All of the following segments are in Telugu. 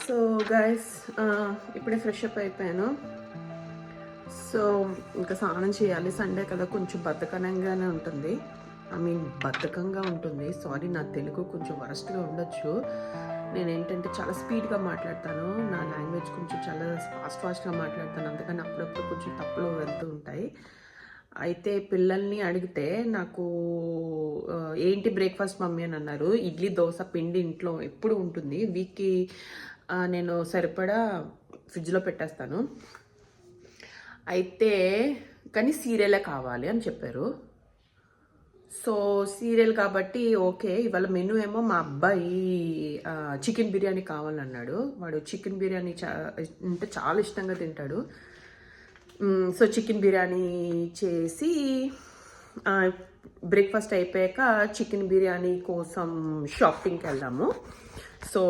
సో గైస్ ఇప్పుడే ఫ్రెష్ అప్ అయిపోయాను. సో ఇంకా స్నానం చేయాలి. సండే కదా, కొంచెం బద్ధకంగానే ఉంటుంది. బద్ధకంగా ఉంటుంది. సారీ, నా తెలుగు కొంచెం వరస్ట్గా ఉండొచ్చు. నేను ఏంటంటే చాలా స్పీడ్గా మాట్లాడతాను. నా లాంగ్వేజ్ కొంచెం చాలా ఫాస్ట్గా మాట్లాడతాను. అందుకని అప్పుడప్పుడు కొంచెం తప్పులు వెళ్తూ ఉంటాయి. అయితే పిల్లల్ని అడిగితే నాకు ఏంటి బ్రేక్ఫాస్ట్ మమ్మీ అని అన్నారు. ఇడ్లీ దోశ పిండి ఇంట్లో ఎప్పుడు ఉంటుంది. వీక్కి నేను సరిపడా ఫ్రిడ్జ్లో పెట్టేస్తాను. అయితే కానీ సీరియలే కావాలి అని చెప్పారు. సో సీరియల్ కాబట్టి ఓకే. ఇవాళ మెనూ ఏమో మా అబ్బాయి చికెన్ బిర్యానీ కావాలన్నాడు. వాడు చికెన్ బిర్యానీ అంటే చాలా ఇష్టంగా తింటాడు. సో చికెన్ బిర్యానీ చేసి బ్రేక్ఫాస్ట్ అయిపోయాక చికెన్ బిర్యానీ కోసం షాపింగ్కి వెళ్దాము. సో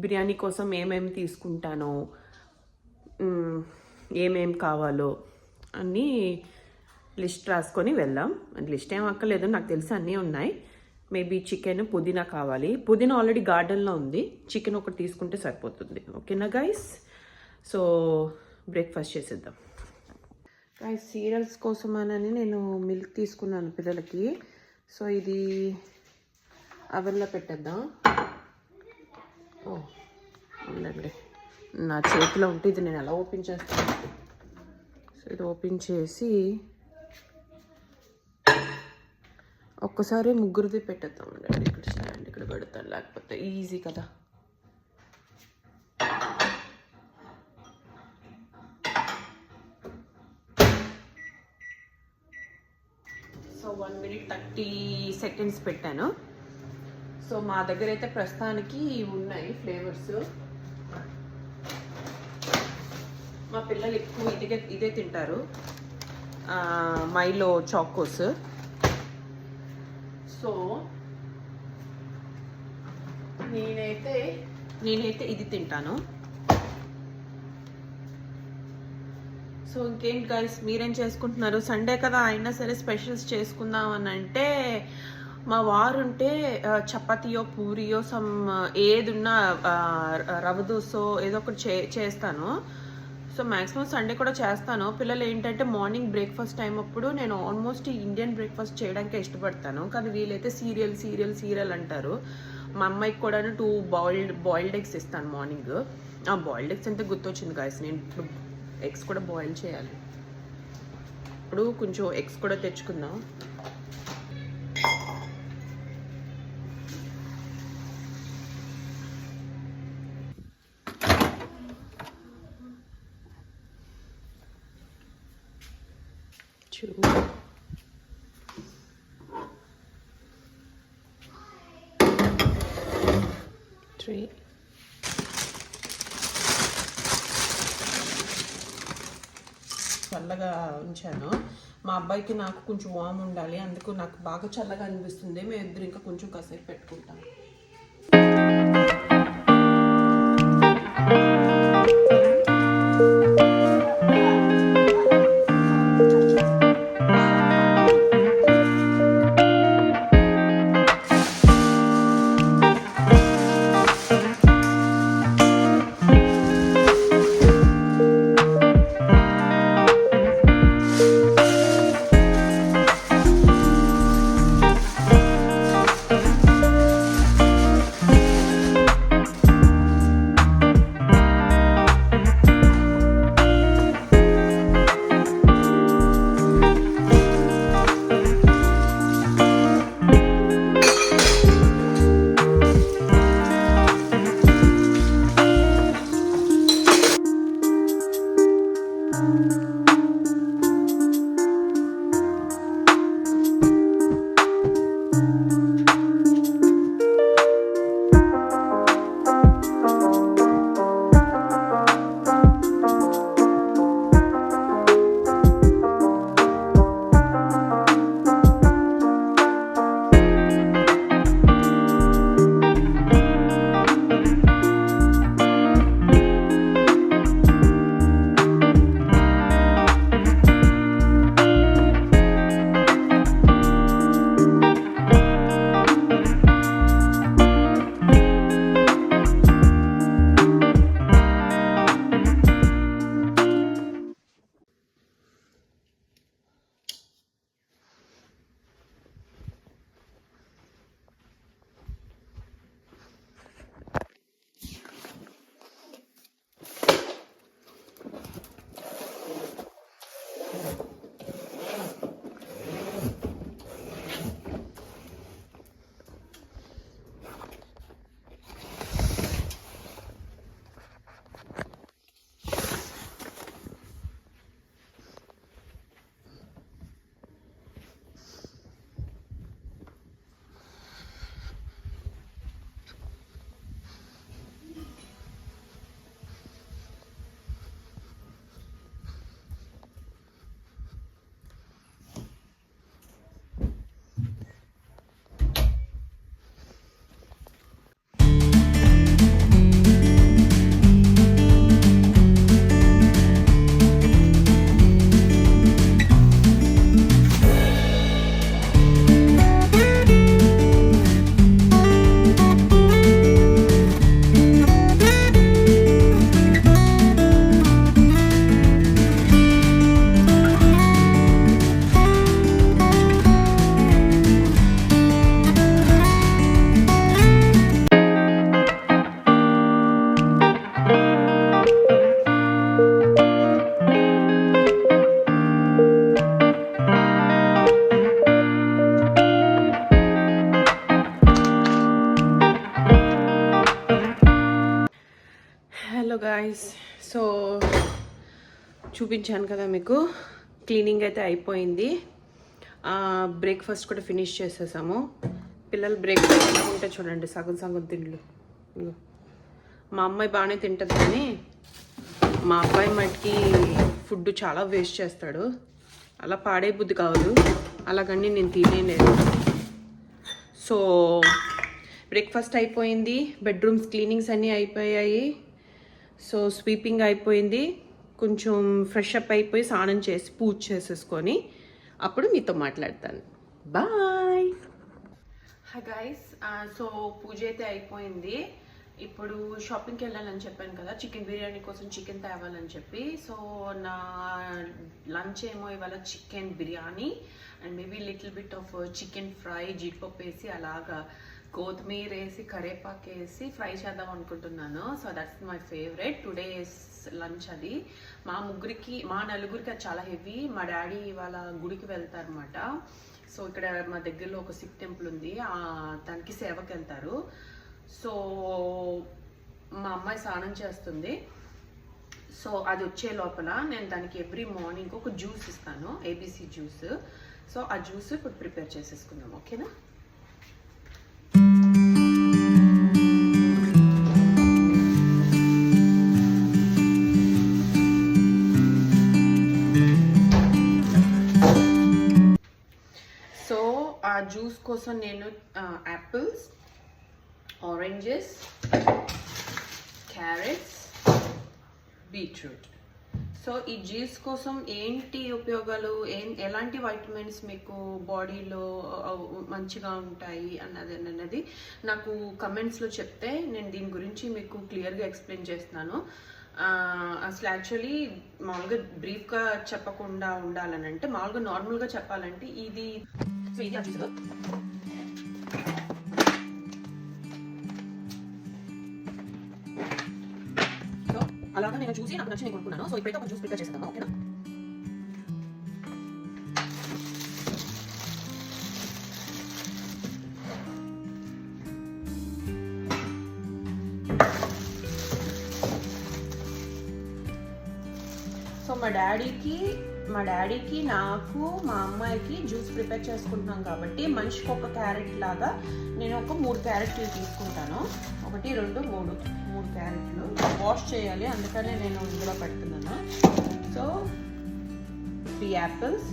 బిర్యానీ కోసం ఏమేమి తీసుకుంటానో, ఏమేం కావాలో అన్నీ లిస్ట్ రాసుకొని వెళ్దాం. లిస్ట్ ఏం అక్కర్లేదు, నాకు తెలిసి అన్నీ ఉన్నాయి. మేబీ చికెన్, పుదీనా కావాలి. పుదీనా ఆల్రెడీ గార్డెన్లో ఉంది. చికెన్ ఒకటి తీసుకుంటే సరిపోతుంది. ఓకేనా గైస్? సో బ్రేక్ఫాస్ట్ చేసేద్దాం. గైస్, సీరియల్స్ కోసం అని నేను మిల్క్ తీసుకున్నాను పిల్లలకి. సో ఇది అవెన్లో పెట్టేద్దాం. ఉండండి, నా చేతిలో ఉంటే ఇది నేను ఎలా ఓపెన్ చేస్తాను. సో ఇది ఓపెన్ చేసి ఒక్కసారి ముగ్గురిది పెట్టేద్దాం. ఉండండి, ఇక్కడ స్టాండ్ ఇక్కడ పెడతాను, లేకపోతే ఈజీ కదా. సో 1 minute 30 seconds పెట్టాను. సో మా దగ్గర అయితే ప్రస్తుతానికి ఉన్నాయి ఫ్లేవర్స్. మా పిల్లలు ఎక్కువ ఇదే తింటారు, మైలో చాకోస్. సో నేనైతే ఇది తింటాను. సో ఇంకేంటి గైస్, మీరేం చేసుకుంటున్నారు? సండే కదా, అయినా సరే స్పెషల్స్ చేసుకుందాం అని అంటే మా వారు ఉంటే చపాతీయో పూరియో ఏది ఉన్నా రవ్వ దోసో ఏదో ఒకటి చేస్తాను. సో మ్యాక్సిమం సండే కూడా చేస్తాను. పిల్లలు ఏంటంటే మార్నింగ్ బ్రేక్ఫాస్ట్ టైం అప్పుడు నేను ఆల్మోస్ట్ ఇండియన్ బ్రేక్ఫాస్ట్ చేయడానికి ఇష్టపడతాను. కానీ వీళ్ళైతే సీరియల్ అంటారు. మా అమ్మాయికి కూడా 2 బాయిల్డ్ ఎగ్స్ ఇస్తాను మార్నింగ్. బాయిల్డ్ ఎగ్స్ అంటే గుర్తొచ్చింది గాయస్, నేను ఇప్పుడు ఎగ్స్ కూడా బాయిల్ చేయాలి. ఇప్పుడు కొంచెం ఎగ్స్ కూడా తెచ్చుకుందాం. చల్లగా ఉంచాను. మా అబ్బాయికి నాకు కొంచెం వామ్ ఉండాలి, అందుకు నాకు బాగా చల్లగా అనిపిస్తుంది. మేము ఇద్దరు ఇంకా కొంచెం కాసేపు పెట్టుకుంటాం. Hello guys. సో చూపించాను కదా మీకు, క్లీనింగ్ అయితే అయిపోయింది. బ్రేక్ఫాస్ట్ కూడా ఫినిష్ చేసేసాము. పిల్లలు బ్రేక్ఫాస్ట్ ఎలా ఉంటే చూడండి, సగం సగం తిండ్లు. మా అమ్మాయి బాగానే తింటుంది కానీ మా అబ్బాయి మటుకి ఫుడ్ చాలా వేస్ట్ చేస్తాడు. అలా పాడే బుద్ధి కావదు, అలాగని నేను తినేలేదు. సో బ్రేక్ఫాస్ట్ అయిపోయింది, బెడ్రూమ్స్ క్లీనింగ్స్ అన్నీ అయిపోయాయి. సో స్వీపింగ్ అయిపోయింది, కొంచెం ఫ్రెష్ అప్ అయిపోయి స్నానం చేసి పూజ చేసేసుకొని అప్పుడు మీతో మాట్లాడతాను. బాయ్. Hi guys. సో పూజ అయితే అయిపోయింది. ఇప్పుడు షాపింగ్కి వెళ్ళాలని చెప్పాను కదా, చికెన్ బిర్యానీ కోసం చికెన్ తేవాలని చెప్పి. సో నా లంచ్ ఏమో ఇవాళ chicken biryani and maybe little bit of chicken fry, జీడిపప్పు వేసి అలాగా కొత్తిమీర వేసి కరేపాకు వేసి ఫ్రై చేద్దాం అనుకుంటున్నాను. So that's my favourite today's lunch. అది మా నలుగురికి అది చాలా హెవీ. మా డాడీ ఇవాళ గుడికి వెళ్తారనమాట. సో ఇక్కడ మా దగ్గరలో ఒక సిక్ టెంపుల్ ఉంది, దానికి సేవకి వెళ్తారు. సో మా అమ్మాయి స్నానం చేస్తుంది. సో అది వచ్చే లోపల నేను దానికి ఎవ్రీ మార్నింగ్ ఒక జ్యూస్ ఇస్తాను, ఏబీసీ జ్యూస్. సో ఆ జ్యూస్ ఇప్పుడు ప్రిపేర్ చేసేసుకుందాం, ఓకేనా? సో ఆ జ్యూస్ కోసం నేను apples, oranges, carrots, beetroot. So ఈ జ్యూస్ కోసం ఏంటి ఉపయోగాలు, ఎలాంటి వైటమిన్స్ మీకు బాడీలో మంచిగా ఉంటాయి అన్నది నాకు కమెంట్స్లో చెప్తే నేను దీని గురించి మీకు క్లియర్గా ఎక్స్ప్లెయిన్ చేస్తున్నాను. అసలు యాక్చువల్లీ మామూలుగా బ్రీఫ్గా చెప్పకుండా ఉండాలని అంటే, మామూలుగా నార్మల్గా చెప్పాలంటే ఇది జ్యూస్. అలాగా నేను చూసి నాకు నచ్చిన కొనుక్కున్నాను. సో ఇప్పుడైతే ఒక జ్యూస్ ప్రిపేర్ చేస్తాను, ఓకేనా? సో మా డాడీకి నాకు మా అమ్మాయికి జ్యూస్ ప్రిపేర్ చేసుకుంటున్నాం కాబట్టి మనిషికి ఒక క్యారెట్ లాగా నేను ఒక 3 క్యారెట్లు తీసుకుంటాను. 1, 2, 3 క్యారెట్లు వాష్ చేయాలి, అందుకనే నేను ఇందులో పెడుతున్నాను. సో 3 యాపిల్స్,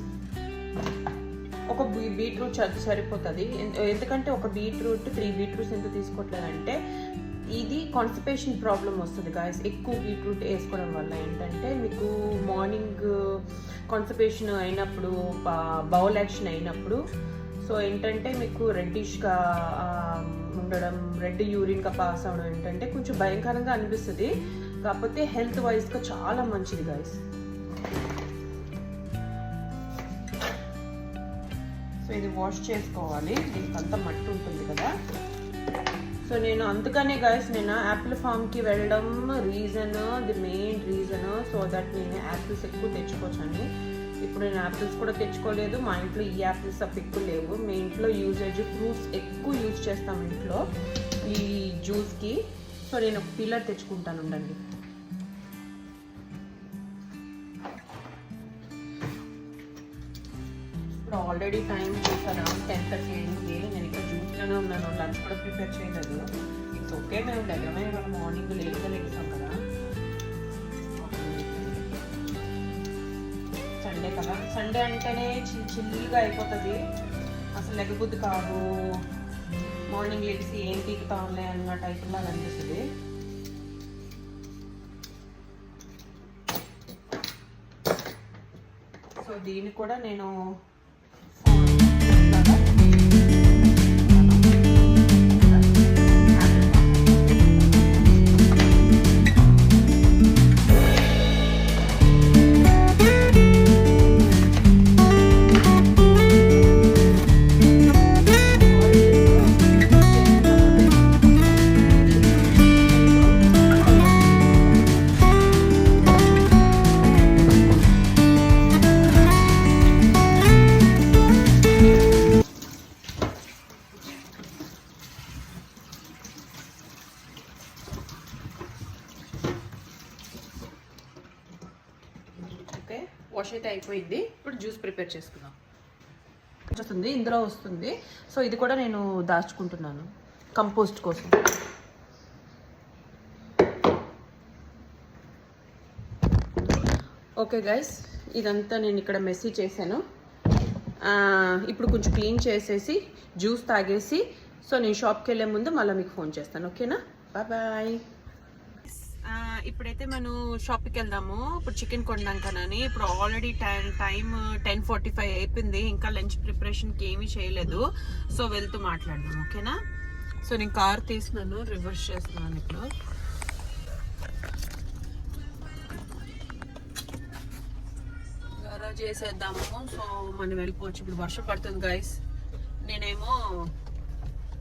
ఒక బీట్రూట్ సరిపోతుంది. ఎందుకంటే ఒక బీట్రూట్ 3 బీట్రూట్స్ ఎందుకు తీసుకోవట్లేదంటే ఇది కాన్స్టిపేషన్ ప్రాబ్లం వస్తుంది గాయస్. ఎక్కువ బీట్రూట్ వేసుకోవడం వల్ల ఏంటంటే మీకు మార్నింగ్ కాన్స్టిపేషన్ అయినప్పుడు, బౌల్ యాక్షన్ అయినప్పుడు, సో ఏంటంటే మీకు రెడ్డిష్గా ఉండడం, రెడ్ యూరిన్గా పాస్ అవడం ఏంటంటే కొంచెం భయంకరంగా అనిపిస్తుంది. కాకపోతే హెల్త్ వైజ్గా చాలా మంచిది గాయస్. సో ఇది వాష్ చేసుకోవాలి, దీనికి అంతా మట్టి ఉంటుంది కదా. సో నేను అందుకనే గాయస్ నేను యాపిల్ ఫామ్కి వెళ్ళడం the main reason so that నేను యాపిల్స్ ఎక్కువ తెచ్చుకోవచ్చని. ఇప్పుడు నేను యాపిల్స్ కూడా తెచ్చుకోలేదు, మా ఇంట్లో ఈ యాపిల్స్ తప్ప ఎక్కువ లేవు. మీ ఇంట్లో యూజేజ్ ఫ్రూట్స్ ఎక్కువ యూజ్ చేస్తాం ఇంట్లో ఈ జ్యూస్కి. సో నేను ఒక పీలర్ తెచ్చుకుంటాను, ఉండండి. ఇప్పుడు ఆల్రెడీ టైం చూసాను 10:30 అయింది. నేను ఇక్కడ జ్యూస్లోనే ఉన్నాను, లంచ్ కూడా ప్రిపేర్ చేయలేదు. ఇట్స్ ఓకే, మేము దగ్గరమే మార్నింగ్ లేట్గా లేస్తాం కదా. సండే కదా, సండే అంటేనే చిల్లీగా అయిపోతుంది, అసలు లెగబుద్ధి కాదు. మార్నింగ్ లేచి ఏం పీకుతాంలే అన్న టైప్లో అనిపిస్తుంది. సో దీన్ని కూడా నేను వాష్ అయితే అయిపోయింది. ఇప్పుడు జ్యూస్ ప్రిపేర్ చేసుకుందాం. వస్తుంది ఇందులో వస్తుంది. సో ఇది కూడా నేను దాచుకుంటున్నాను కంపోస్ట్ కోసం. ఓకే గైస్, ఇదంతా నేను ఇక్కడ మెస్సీ చేశాను. ఇప్పుడు కొంచెం క్లీన్ చేసేసి జ్యూస్ తాగేసి సో నేను షాప్కి వెళ్ళే ముందు మళ్ళీ మీకు ఫోన్ చేస్తాను. ఓకేనా, బాయ్ బాయ్. ఇప్పుడైతే మనం షాప్కి వెళ్దాము. ఇప్పుడు చికెన్ కొనడానికనని. ఇప్పుడు ఆల్రెడీ టైం 10:45 అయిపోయింది. ఇంకా లంచ్ ప్రిపరేషన్కి ఏమీ చేయలేదు. సో వెళ్తూ మాట్లాడదాం. ఓకేనా. సో నేను కార్ తీసినాను, రివర్స్ చేస్తున్నాను. ఇప్పుడు అలా చేసేద్దాము. సో మనం వెళ్ళిపోవచ్చు. ఇప్పుడు వర్షం పడుతుంది గైస్. నేనేమో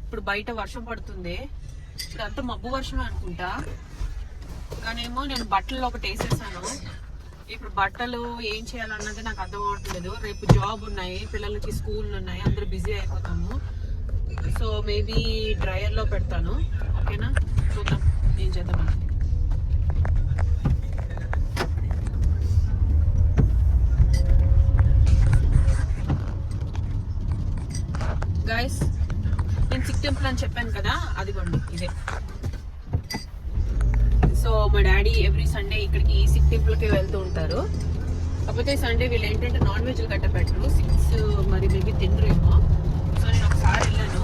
ఇప్పుడు బయట వర్షం పడుతుంది. ఇదంతా మబ్బు వర్షమే అనుకుంటా. కానేమో నేను బట్టలు ఒకటి వేసేసాను. ఇప్పుడు బట్టలు ఏం చేయాలన్నది నాకు అర్థం అవ్వట్లేదు. రేపు జాబ్ ఉన్నాయి, పిల్లలకి స్కూల్ ఉన్నాయి, అందరూ బిజీ అయిపోతాము. సో మేబీ డ్రైయర్లో పెడతాను. ఓకేనా, చూద్దాం ఏం చేద్దాం. గైస్, నేను సిక్ టెంపుల్ అని చెప్పాను కదా, అదిగోండి ఇదే. సో మా డాడీ ఎవ్రీ సండే ఇక్కడికి సిక్ టెంపుల్కి వెళ్తూ ఉంటారు. కాకపోతే సండే వీళ్ళు ఏంటంటే నాన్ వెజ్ గట్ట పెట్టరు. 6 మరి మేబీ తినరేమో. సో నేను ఒకసారి వెళ్ళాను.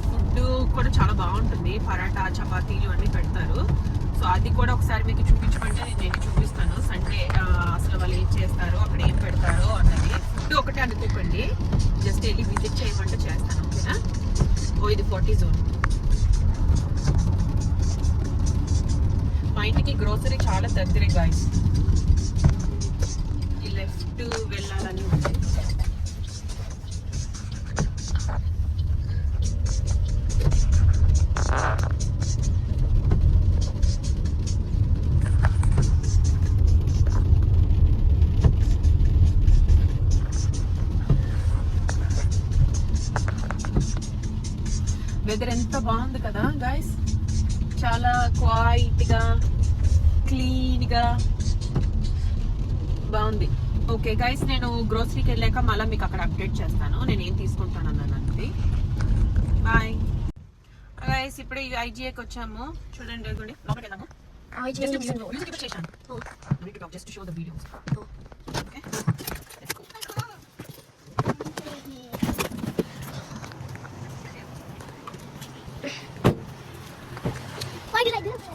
ఫుడ్ కూడా చాలా బాగుంటుంది. పరాటా, చపాతీలు అన్నీ పెడతారు. సో అది కూడా ఒకసారి మీకు చూపించమంటే నేను చూపిస్తాను. సండే అసలు వాళ్ళు ఏం చేస్తారో, అక్కడ ఏం పెడతారో అన్నది. ఫుడ్ ఒకటే అనుకోకండి, జస్ట్ వెళ్ళి విజిట్ చేయమంటే చేస్తాను. ఓకేనా. ఇది 40 జోన్. మా ఇంటికి గ్రోసరీ చాలా దగ్గరే గాయస్. ఈ లెఫ్ట్ వెళ్ళాలని ఉంది. వెదర్ ఎంత బాగుంది కదా గాయస్. చాలా క్వైట్గా, క్లీన్గా బాగుంది. ఓకే గైస్, నేను గ్రోసరీకి వెళ్ళాక మళ్ళీ మీకు అక్కడ అప్డేట్ చేస్తాను నేను ఏం తీసుకుంటాను అన్నది. Bye guys. ఇప్పుడు ఐజీఏకి వచ్చాము. చూడండి, లోపలికి వెళ్దాము. Just show the videos. Okay, why did I do that?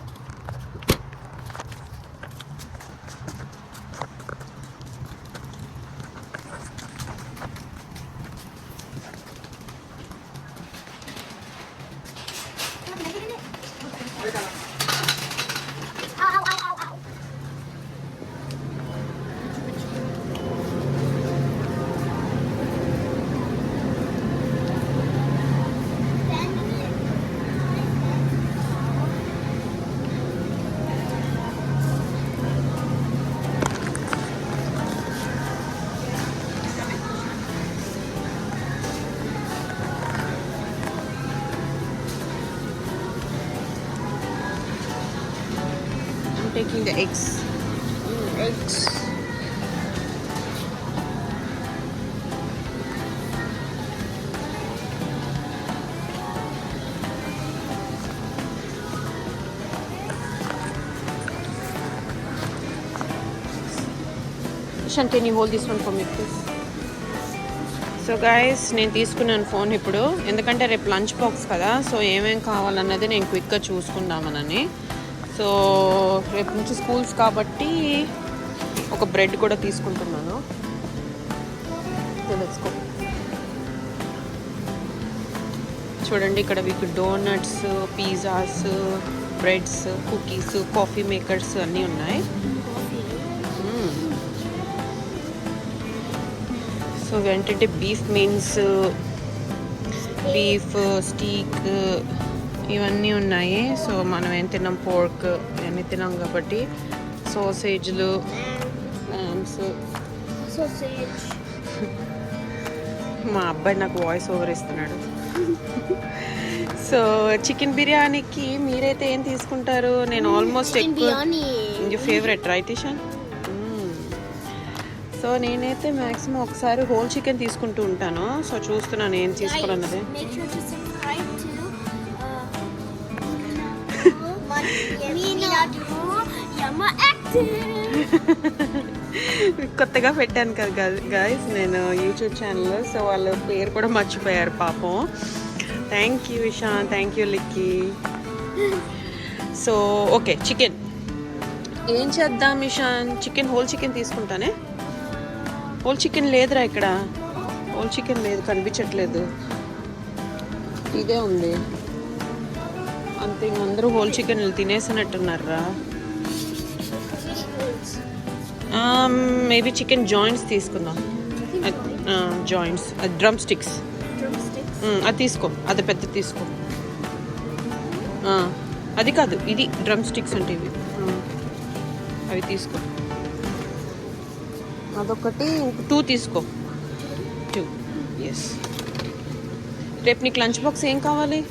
Taking the eggs. Eggs. Shan, can you hold this one for me please? So guys, నేను తీసుకున్నాను ఫోన్ ఇప్పుడు. ఎందుకంటే రేపు లంచ్ బాక్స్ కదా. సో ఏమేం కావాలన్నది నేను క్విక్గా చూసుకుందామనని. సో రేపు నుంచి స్కూల్స్ కాబట్టి ఒక బ్రెడ్ కూడా తీసుకుంటున్నాను. తెలుసుకో, చూడండి ఇక్కడ మీకు donuts, pizzas, breads, cookies, coffee makers అన్నీ ఉన్నాయి. సో ఏంటంటే బీఫ్ మీన్స్ బీఫ్ స్టీక్ ఇవన్నీ ఉన్నాయి. సో మనం ఏం తిన్నాం, పోర్క్ ఇవన్నీ తిన్నాం కాబట్టి సోసేజ్లు, ల్యామ్స్. మా అబ్బాయి నాకు వాయిస్ ఓవర్ ఇస్తున్నాడు. సో చికెన్ బిర్యానీకి మీరైతే ఏం తీసుకుంటారు? నేను ఆల్మోస్ట్ ఎక్కువ ఫేవరెట్ రైట్ ఇషాన్ సో నేనైతే మ్యాక్సిమం ఒకసారి హోల్ చికెన్ తీసుకుంటూ ఉంటాను. సో చూస్తున్నాను ఏం తీసుకోవాలన్నది. కొత్తగా పెట్టాను కదా గైస్ నేను యూట్యూబ్ ఛానల్. సో వాళ్ళ పేరు కూడా మర్చిపోయారు పాపం. Thank you Ishan, thank you Likki. So okay, chicken ఏం చేద్దాం ఇషాన్? చికెన్ హోల్ చికెన్ తీసుకుంటానే. హోల్ చికెన్ లేదురా ఇక్కడ, హోల్ చికెన్ లేదు, కనిపించట్లేదు. ఇదే ఉంది అంతే. అందరూ హోల్ చికెన్ తినేసినట్టున్నారా? మేబీ చికెన్ జాయింట్స్ తీసుకుందాం. జాయింట్స్, డ్రమ్ స్టిక్స్ అది తీసుకో, అది పెద్ద తీసుకో. అది కాదు, ఇది డ్రమ్ స్టిక్స్ అంటే ఇవి, అవి తీసుకో. అదొకటి, 2 తీసుకో. 2 ఎస్. రేపు నీకు లంచ్ బాక్స్ ఏం కావాలి?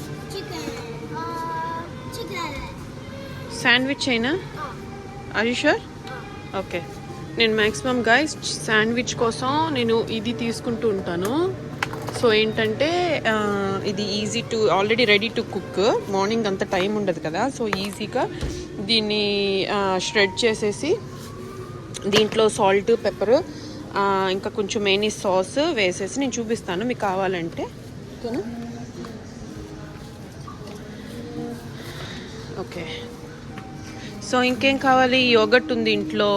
శాండ్విచ్ అయినా? Or you sure? ఓకే. నేను మ్యాక్సిమం గైస్ శాండ్విచ్ కోసం నేను ఇది తీసుకుంటూ ఉంటాను. సో ఏంటంటే ఇది easy to, already ready to cook. Morning అంత టైం ఉండదు కదా, సో ఈజీగా దీన్ని ష్రెడ్ చేసేసి దీంట్లో సాల్ట్, పెప్పర్, ఇంకా కొంచెం మేనీస్ సాస్ వేసేసి నేను చూపిస్తాను మీకు కావాలంటే. ఓకేనా? ఓకే. సో ఇంకేం కావాలి? యోగర్ట్ ఉంది ఇంట్లో.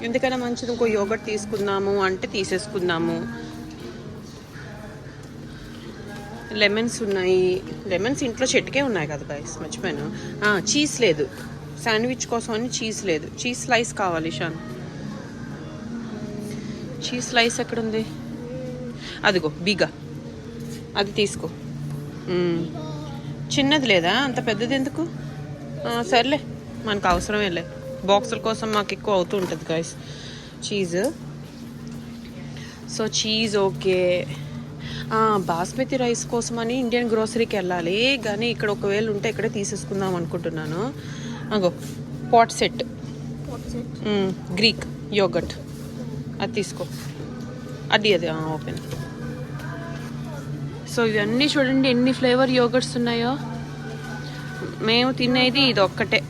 ఎందుకైనా మంచిది ఇంకో యోగర్ట్ తీసుకుందాము అంటే తీసేసుకుందాము. లెమన్స్ ఉన్నాయి. లెమన్స్ ఇంట్లో చెట్టుకే ఉన్నాయి కదా గైస్, మర్చిపోయాను. చీజ్ లేదు, శాండ్విచ్ కోసం అని చీజ్ లేదు. చీజ్ స్లైస్ కావాలి షాన్. చీజ్ స్లైస్ ఎక్కడుంది? అదిగో బిగా, అది తీసుకో. చిన్నది లేదా? అంత పెద్దది ఎందుకు? సర్లే, మనకు అవసరమే లే. బాక్సుల కోసం మాకు ఎక్కువ అవుతూ ఉంటుంది guys cheese. So cheese okay. Basmati rice కోసమని ఇండియన్ గ్రోసరీకి వెళ్ళాలి, కానీ ఇక్కడ ఒకవేళ ఉంటే ఇక్కడే తీసేసుకుందాం అనుకుంటున్నాను. అగో పాట్ సెట్, గ్రీక్ యోగర్ట్, అది తీసుకో. అది ఓపెన్. సో ఇవన్నీ చూడండి ఎన్ని ఫ్లేవర్ యోగర్ట్స్ ఉన్నాయో. మేము తినేది ఇది ఒక్కటే.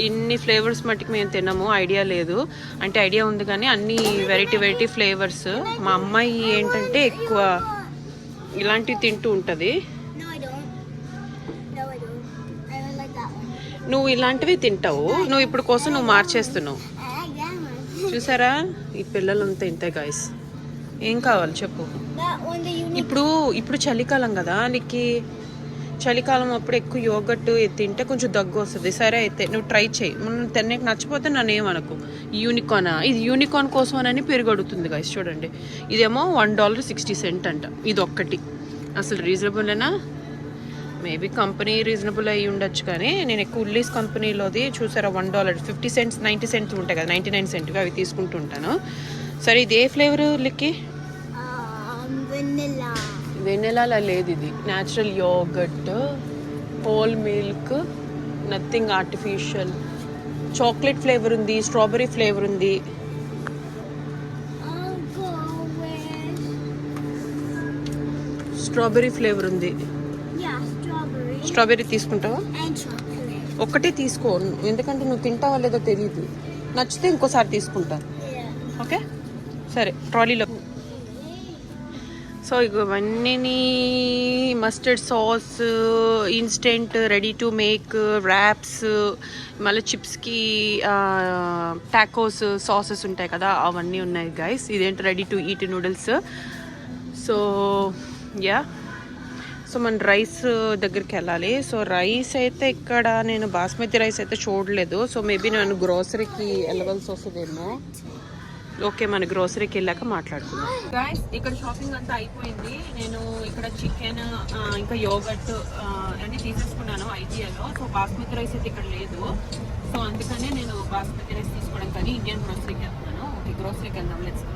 ఇన్ని ఫ్లేవర్స్ మట్టుకు మేము తినము, ఐడియా లేదు. అంటే ఐడియా ఉంది కానీ అన్ని వెరైటీ ఫ్లేవర్స్. మా అమ్మాయి ఏంటంటే ఎక్కువ ఇలాంటివి తింటూ ఉంటుంది. నువ్వు ఇలాంటివి తింటావు, నువ్వు ఇప్పుడు కోసం నువ్వు మార్చేస్తున్నావు. చూసారా, ఈ పిల్లలంతా ఇంతే గైస్. ఏం కావాలి చెప్పు? ఇప్పుడు చలికాలం కదా, నీకు చలికాలం అప్పుడు ఎక్కువ యోగర్ట్ తింటే కొంచెం దగ్గు వస్తుంది. సరే అయితే నువ్వు ట్రై చేయి. నీకు నచ్చిపోతే నన్ను ఏమనకు. యూనికార్నా? ఇది యూనికార్న్ కోసం అని పెరుగు అడుగుతుంది గైస్. చూడండి, ఇదేమో $1.60 అంట. ఇది ఒక్కటి అసలు రీజనబుల్నా? మేబీ కంపెనీ రీజనబుల్ అయ్యి ఉండొచ్చు, కానీ నేను ఎక్కువ ఉల్లీస్ కంపెనీలోది చూసారా $1, 50 cents 90 cents ఉంటాయి కదా, 99 cents అవి తీసుకుంటూ ఉంటాను. సరే ఇది ఏ ఫ్లేవర్ లిక్కి? వెనిలా లేదు, ఇది natural yoghurt, whole milk, nothing artificial. Chocolate flavour ఉంది, స్ట్రాబెరీ ఫ్లేవర్ ఉంది. స్ట్రాబెరీ ఫ్లేవర్ ఉంది. స్ట్రాబెరీ తీసుకుంటావా? ఒక్కటే తీసుకో, ఎందుకంటే నువ్వు తింటావా లేదో తెలియదు. నచ్చితే ఇంకోసారి తీసుకుంటా. ఓకే సరే, ట్రాలీలో. సో ఇవన్నీ mustard sauce, instant ready to make wraps, మళ్ళీ చిప్స్కి టాకోస్ సాసెస్ ఉంటాయి కదా, అవన్నీ ఉన్నాయి గైస్. ఇదేంటి ready to eat noodles. So yeah, so మన రైస్ దగ్గరికి వెళ్ళాలి. సో రైస్ అయితే ఇక్కడ నేను బాస్మతి రైస్ అయితే చూడలేదు. సో మేబీ నేను గ్రోసరీకి వెళ్ళవలసి వస్తుందేమో. ఓకే, మన గ్రోసరీకి వెళ్ళాక మాట్లాడుకుందాం. గైస్ ఇక్కడ షాపింగ్ అంతా అయిపోయింది. నేను ఇక్కడ చికెన్ ఇంకా యోగర్ట్ అన్నీ తీసేసుకున్నాను ఐడియాలో. సో బాస్మతి రైస్ అయితే ఇక్కడ లేదు. సో అందుకనే నేను బాస్మతి రైస్ తీసుకోవడం కానీ ఇండియన్ గ్రోసరీకి వెళ్తున్నాను. ఓకే, గ్రోసరీకి వెళ్దాం. Let's go.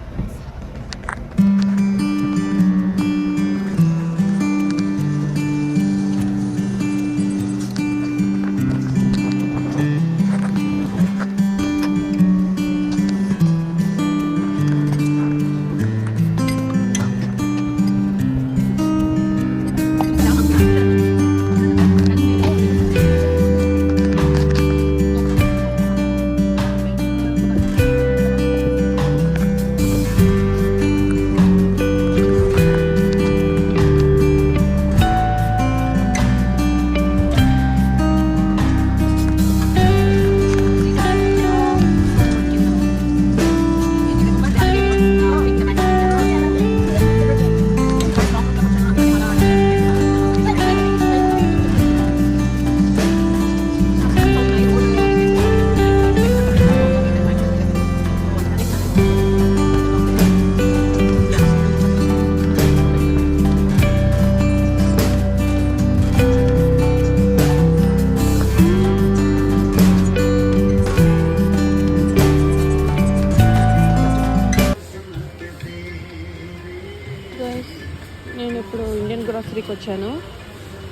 వచ్చాను.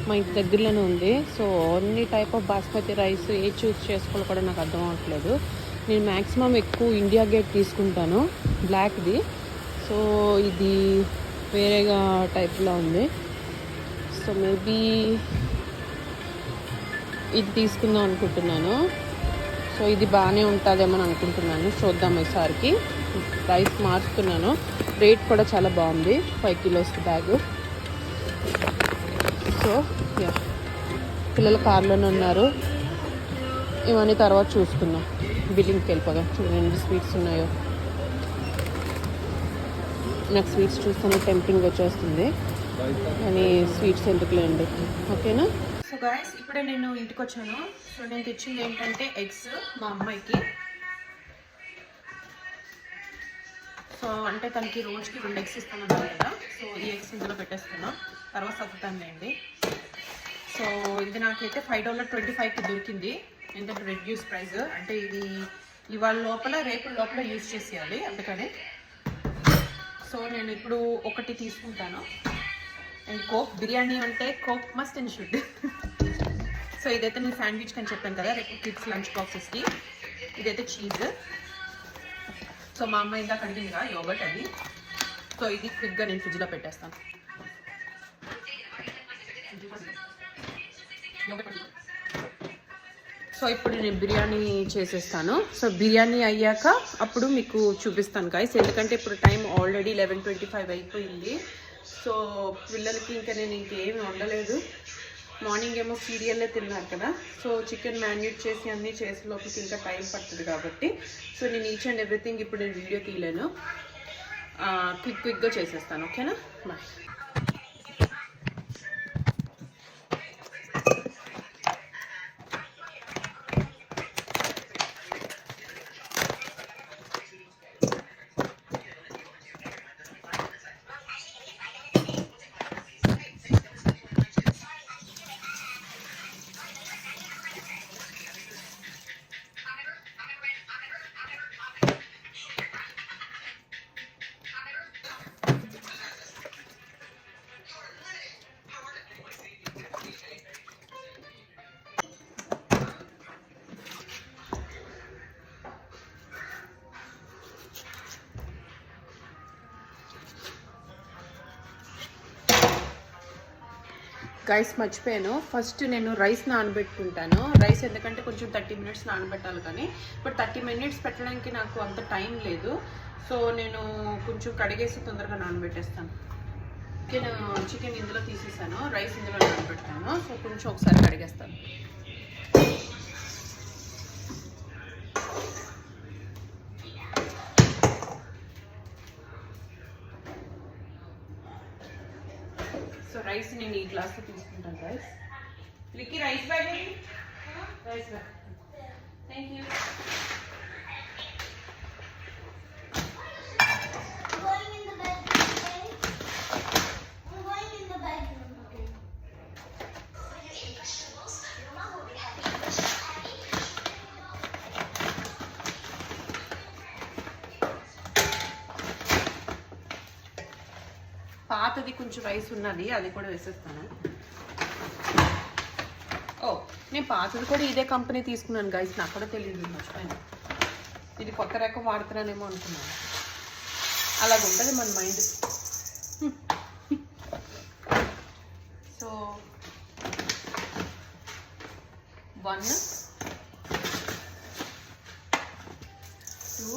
మా ఇంటి దగ్గరలోనే ఉంది. సో అన్ని టైప్ ఆఫ్ బాస్మతి రైస్ ఏ చూస్ చేసుకోవాలో కూడా నాకు అర్థం అవ్వట్లేదు. నేను మ్యాక్సిమం ఎక్కువ ఇండియా గేట్ తీసుకుంటాను, బ్లాక్ది. సో ఇది వేరేగా టైప్లో ఉంది. సో మేబీ ఇది తీసుకుందాం అనుకుంటున్నాను. సో ఇది బాగానే ఉంటుందేమో అనుకుంటున్నాను. చూద్దాం ఈసారికి. రైస్ మార్చుతున్నాను. రేట్ కూడా చాలా బాగుంది, 5 kilos బ్యాగ్. సో యా, పిల్లలు కార్లోనే ఉన్నారు. ఇవన్నీ తర్వాత చూసుకుందాం. బిల్లింగ్కి వెళ్ళిపోదాం. చూడండి ఎన్ని స్వీట్స్ ఉన్నాయో. నాకు స్వీట్స్ చూస్తేనే టెంప్టింగ్ వచ్చేస్తుంది, కానీ స్వీట్స్ ఎందుకులేండి. ఓకేనా? సో గాయస్, ఇప్పుడే నేను ఇంటికి వచ్చాను. సో నేను తెచ్చింది ఏంటంటే ఎగ్స్ మా అమ్మాయికి. సో అంటే తనకి రోజుకి 2 eggs ఇస్తానన్నాను కదా. సో ఈ ఎగ్స్ ఇందులో పెట్టేస్తున్నాం, తర్వాత సత్తానులేండి. సో ఇది నాకైతే $5.25కి దొరికింది. ఎందుకంటే రెడ్యూస్ ప్రైస్, అంటే ఇది ఇవాళ లోపల రేపు లోపల యూజ్ చేసేయాలి, అందుకని. సో నేను ఇప్పుడు ఒకటి తీసుకుంటాను. అండ్ కోక్, బిర్యానీ అంటే coke must and should. So ఇదైతే నేను శాండ్విచ్ అని చెప్పాను కదా, రేపు కిడ్స్ లంచ్ బాక్సెస్కి. ఇదైతే చీజ్. సో మా అమ్మ ఇందాక అడిగిందిగా యోగర్ట్, అది. సో ఇది క్విక్గా నేను ఫ్రిడ్జ్లో పెట్టేస్తాను. సో ఇప్పుడు నేను బిర్యానీ చేసేస్తాను. సో బిర్యానీ అయ్యాక అప్పుడు మీకు చూపిస్తాను గైస్, ఎందుకంటే ఇప్పుడు టైం ఆల్రెడీ 11:25 అయిపోయింది. సో పిల్లలకి ఇంకా నేను ఇంకేమి వండలేదు. మార్నింగ్ ఏమో సీరియల్లే తిన్నారు కదా. సో చికెన్ మ్యారినేట్ చేసి అన్నీ చేసే లోపలికి ఇంకా టైం పడుతుంది కాబట్టి, సో నేను ఈచ్ అండ్ ఎవ్రీథింగ్ ఇప్పుడు నేను వీడియో తీయలేను. క్విక్గా చేసేస్తాను. ఓకేనా? బాయ్. గైస్ మర్చిపోయాను, ఫస్ట్ నేను రైస్ నానబెట్టుకుంటాను. రైస్ ఎందుకంటే కొంచెం 30 minutes నానబెట్టాలి, కానీ బట్ 30 minutes పెట్టడానికి నాకు అంత టైం లేదు. సో నేను కొంచెం కడిగేసి తొందరగా నానబెట్టేస్తాను. చికెన్ ఇందులో తీసేసాను, రైస్ ఇందులో నానబెట్టాను. సో కొంచెం ఒకసారి కడిగేస్తాను. సో రైస్ నేను ఈ గ్లాస్లో తీసుకుంటాను guys. Likki rice bag, rice bag. Thank you. పాతది కొంచెం రైస్ ఉన్నది, అది కూడా వేసేస్తాను. ఓ, నేను పాతది కూడా ఇదే కంపెనీ తీసుకున్నాను గైస్, నాకు కూడా తెలియదు, మర్చిపోయాను. ఇది కొత్త రకం వాడుతున్నానేమో అనుకున్నాను. అలాగ ఉంటుంది మన మైండ్. సో 1 2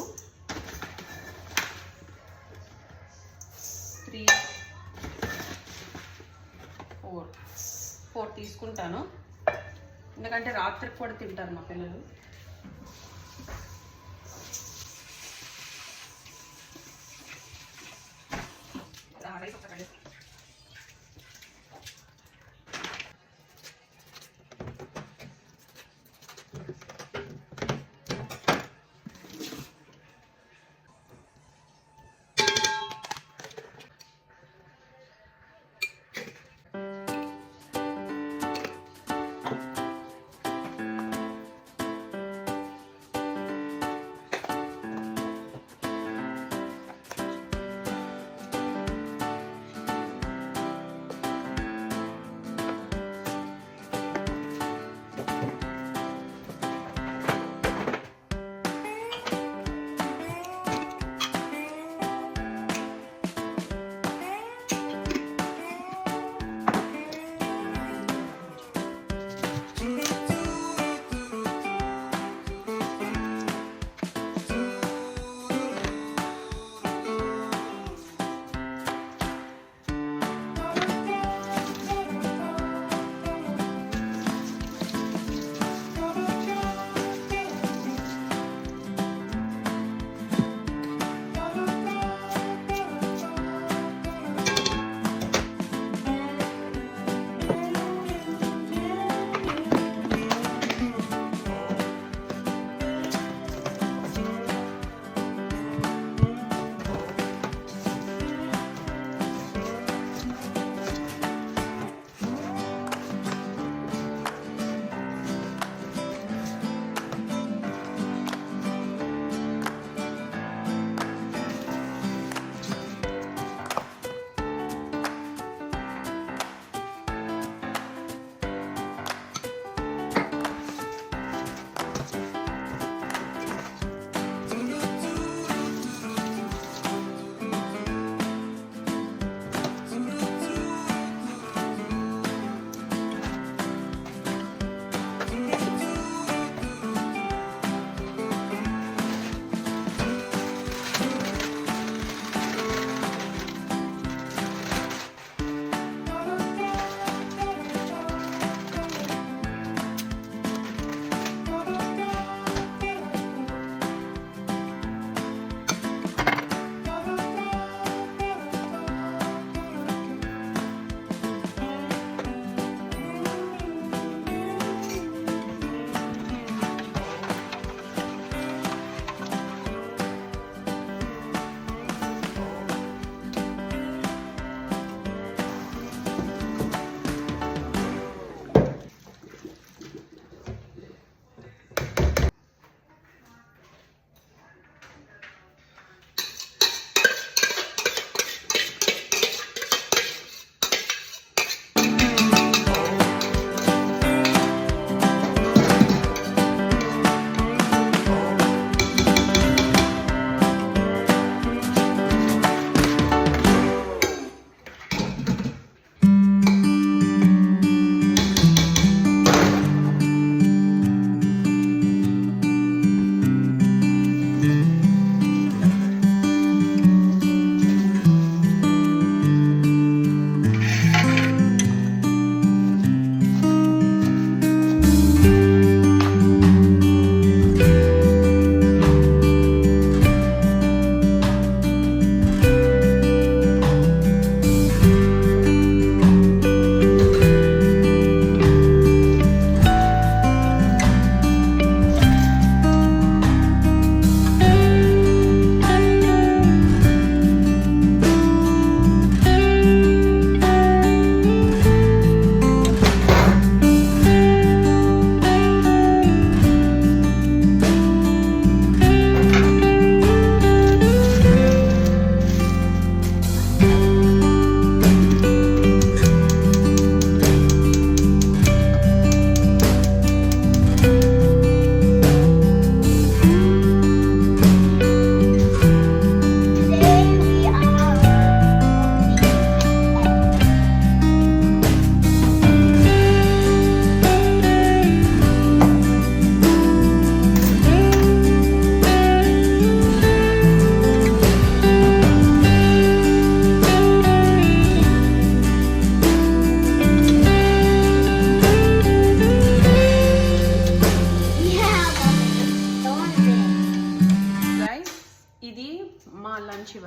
3 4 తీసుకుంటాను, ఎందుకంటే రాత్రికి కూడా తింటారు మా పిల్లలు.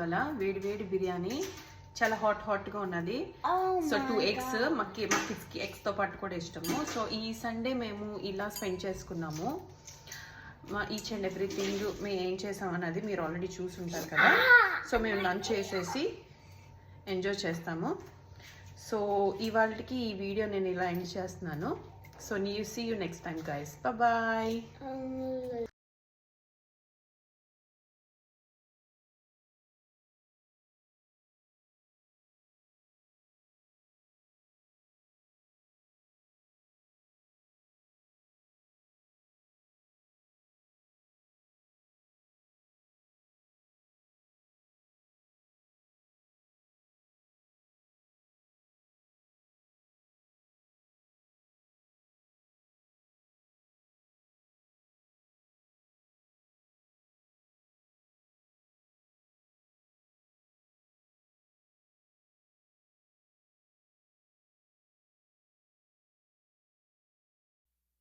ఇవాళ వేడి వేడి బిర్యానీ, చాలా హాట్గా ఉన్నది. సో 2 ఎగ్స్, మా కిడ్స్కి ఎగ్స్తో పాటు కూడా ఇష్టము. సో ఈ సండే మేము ఇలా స్పెండ్ చేసుకున్నాము. మా ఈచ్ అండ్ ఎవ్రీథింగ్ మేము ఏం చేసామన్నది మీరు ఆల్రెడీ చూసుంటారు కదా. సో మేము లంచ్ చేసేసి ఎంజాయ్ చేస్తాము. సో ఇవాళకి ఈ వీడియో నేను ఇలా ఎండ్ చేస్తున్నాను. So see you next time guys. Bye.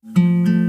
Thank you.